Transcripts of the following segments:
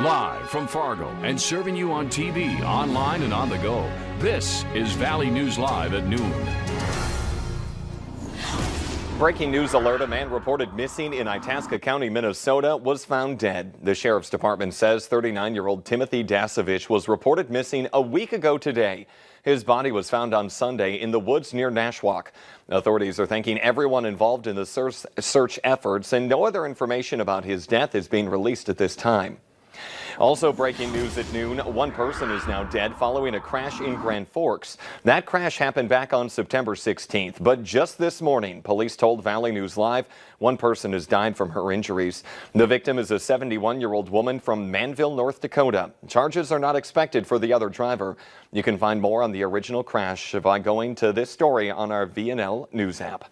Live from Fargo and serving you on TV, online, and on the go, this is Valley News Live at noon. Breaking news alert, a man reported missing in Itasca County, Minnesota, was found dead. The sheriff's department says 39-year-old Timothy Dasovich was reported missing a week ago today. His body was found on Sunday in the woods near Nashwauk. Authorities are thanking everyone involved in the search efforts, and no other information about his death is being released at this time. Also breaking news at noon, one person is now dead following a crash in Grand Forks. That crash happened back on September 16th, but just this morning, police told Valley News Live one person has died from her injuries. The victim is a 71-year-old woman from Manville, North Dakota. Charges are not expected for the other driver. You can find more on the original crash by going to this story on our VNL News app.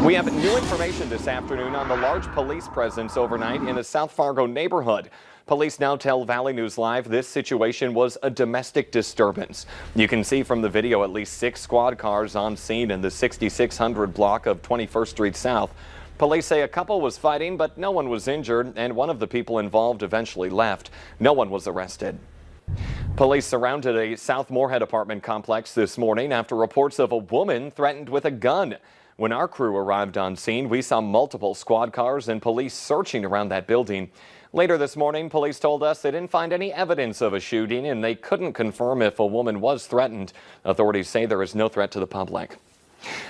We have new information this afternoon on the large police presence overnight in a South Fargo neighborhood. Police now tell Valley News Live this situation was a domestic disturbance. You can see from the video at least 6 squad cars on scene in the 6600 block of 21st Street South. Police say a couple was fighting, but no one was injured, and one of the people involved eventually left. No one was arrested. Police surrounded a South Moorhead apartment complex this morning after reports of a woman threatened with a gun. When our crew arrived on scene, we saw multiple squad cars and police searching around that building. Later this morning, police told us they didn't find any evidence of a shooting and they couldn't confirm if a woman was threatened. Authorities say there is no threat to the public.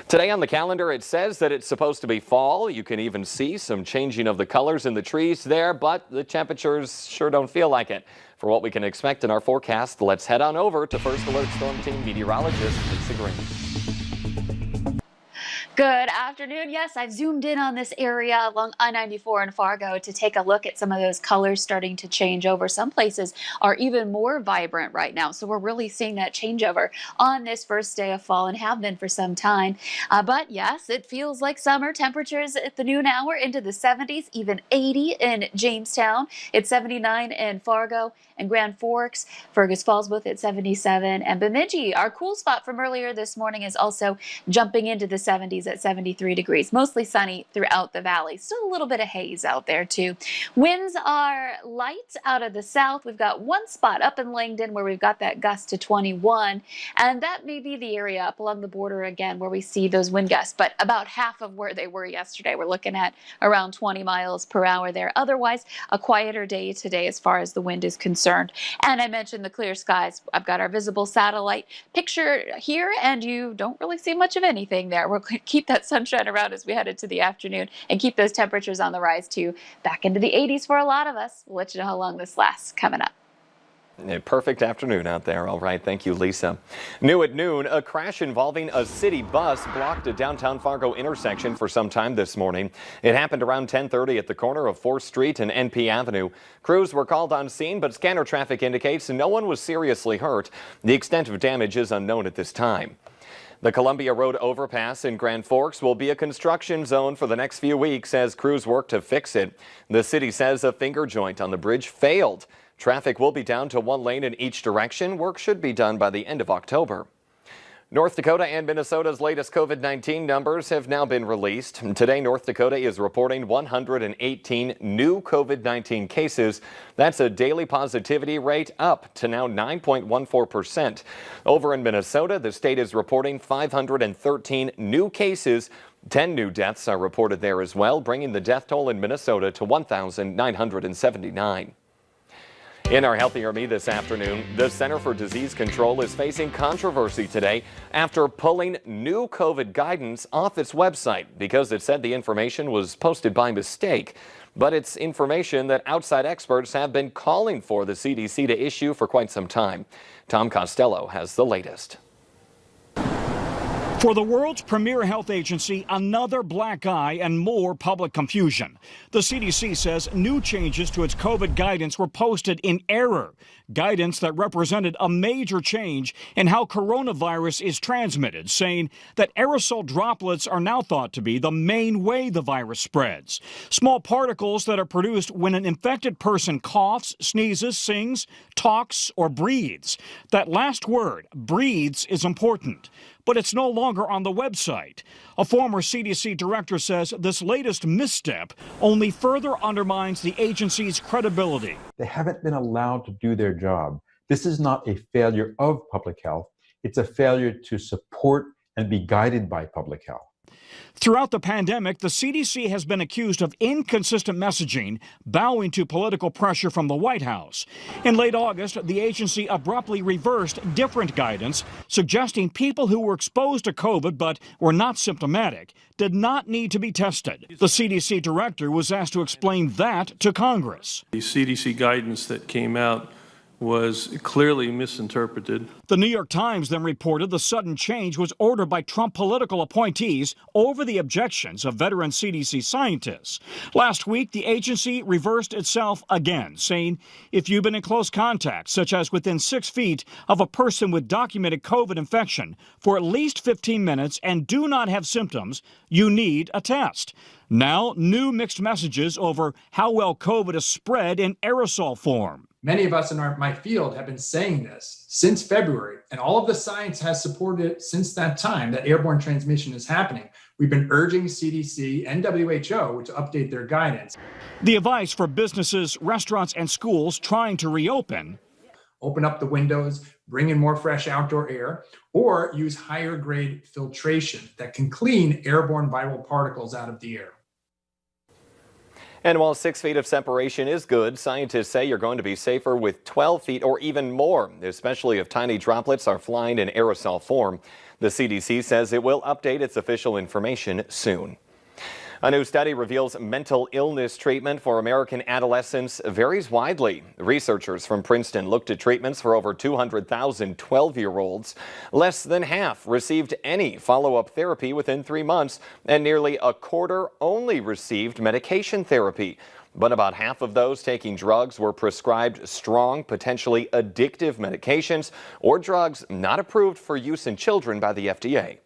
Today on the calendar, it says that it's supposed to be fall. You can even see some changing of the colors in the trees there, but the temperatures sure don't feel like it. For what we can expect in our forecast, let's head on over to First Alert Storm Team meteorologist Lisa Green. Good afternoon. Yes, I've zoomed in on this area along I-94 in Fargo to take a look at some of those colors starting to change over. Some places are even more vibrant right now, so we're really seeing that changeover on this first day of fall and have been for some time. But yes, it feels like summer. Temperatures at the noon hour into the 70s, even 80 in Jamestown. It's 79 in Fargo and Grand Forks. Fergus Falls both at 77, and Bemidji, our cool spot from earlier this morning, is also jumping into the 70s at 73 degrees. Mostly sunny throughout the valley. Still a little bit of haze out there too. Winds are light out of the south. We've got one spot up in Langdon where we've got that gust to 21, and that may be the area up along the border again where we see those wind gusts, but about half of where they were yesterday. We're looking at around 20 miles per hour there. Otherwise, a quieter day today as far as the wind is concerned. And I mentioned the clear skies. I've got our visible satellite picture here, and you don't really see much of anything there. We're going to keep that sunshine around as we head into the afternoon and keep those temperatures on the rise too, back into the 80s for a lot of us. We'll let you know how long this lasts coming up. A perfect afternoon out there. All right. Thank you, Lisa. New at noon, a crash involving a city bus blocked a downtown Fargo intersection for some time this morning. It happened around 10:30 at the corner of 4th Street and NP Avenue. Crews were called on scene, but scanner traffic indicates no one was seriously hurt. The extent of damage is unknown at this time. The Columbia Road overpass in Grand Forks will be a construction zone for the next few weeks as crews work to fix it. The city says a finger joint on the bridge failed. Traffic will be down to one lane in each direction. Work should be done by the end of October. North Dakota and Minnesota's latest COVID-19 numbers have now been released. Today, North Dakota is reporting 118 new COVID-19 cases. That's a daily positivity rate up to now 9.14%. Over in Minnesota, the state is reporting 513 new cases. 10 new deaths are reported there as well, bringing the death toll in Minnesota to 1,979. In our Healthier Me this afternoon, the Center for Disease Control is facing controversy today after pulling new COVID guidance off its website because it said the information was posted by mistake. But it's information that outside experts have been calling for the CDC to issue for quite some time. Tom Costello has the latest. For the world's premier health agency, another black eye and more public confusion. The CDC says new changes to its COVID guidance were posted in error. Guidance that represented a major change in how coronavirus is transmitted, saying that aerosol droplets are now thought to be the main way the virus spreads. Small particles that are produced when an infected person coughs, sneezes, sings, talks, or breathes. That last word, breathes, is important. but it's no longer on the website. A former CDC director says this latest misstep only further undermines the agency's credibility. They haven't been allowed to do their job. This is not a failure of public health. It's a failure to support and be guided by public health. Throughout the pandemic, the CDC has been accused of inconsistent messaging, bowing to political pressure from the White House. In late August, the agency abruptly reversed different guidance, suggesting people who were exposed to COVID but were not symptomatic did not need to be tested. The CDC director was asked to explain that to Congress. The CDC guidance that came out was clearly misinterpreted. The New York Times then reported the sudden change was ordered by Trump political appointees over the objections of veteran CDC scientists. Last week, the agency reversed itself again, saying if you've been in close contact, such as within 6 feet of a person with documented COVID infection for at least 15 minutes and do not have symptoms, you need a test. Now, new mixed messages over how well COVID is spread in aerosol form. Many of us in my field have been saying this since February, and all of the science has supported it since that time that airborne transmission is happening. We've been urging CDC and WHO to update their guidance. The advice for businesses, restaurants, and schools trying to reopen: open up the windows, bring in more fresh outdoor air, or use higher grade filtration that can clean airborne viral particles out of the air. And while 6 feet of separation is good, scientists say you're going to be safer with 12 feet or even more, especially if tiny droplets are flying in aerosol form. The CDC says it will update its official information soon. A new study reveals mental illness treatment for American adolescents varies widely. Researchers from Princeton looked at treatments for over 200,000 12-year-olds. Less than half received any follow-up therapy within 3 months, and nearly a quarter only received medication therapy. But about half of those taking drugs were prescribed strong, potentially addictive medications or drugs not approved for use in children by the FDA.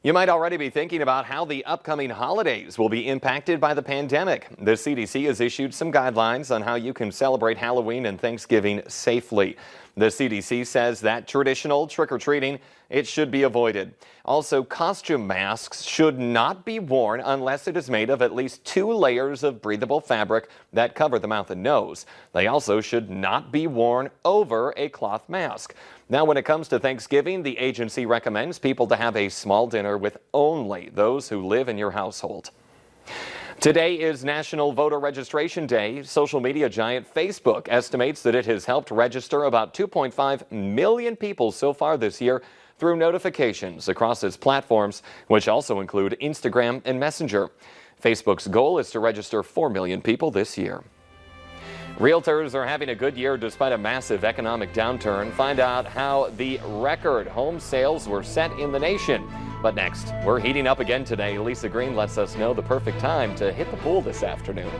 You might already be thinking about how the upcoming holidays will be impacted by the pandemic. The CDC has issued some guidelines on how you can celebrate Halloween and Thanksgiving safely. The CDC says that traditional trick-or-treating, it should be avoided. Also, costume masks should not be worn unless it is made of at least 2 layers of breathable fabric that cover the mouth and nose. They also should not be worn over a cloth mask. Now, when it comes to Thanksgiving, the agency recommends people to have a small dinner with only those who live in your household. Today is National Voter Registration Day. Social media giant Facebook estimates that it has helped register about 2.5 million people so far this year through notifications across its platforms, which also include Instagram and Messenger. Facebook's goal is to register 4 million people this year. Realtors are having a good year despite a massive economic downturn. Find out how the record home sales were set in the nation. But next, we're heating up again today. Lisa Green lets us know the perfect time to hit the pool this afternoon.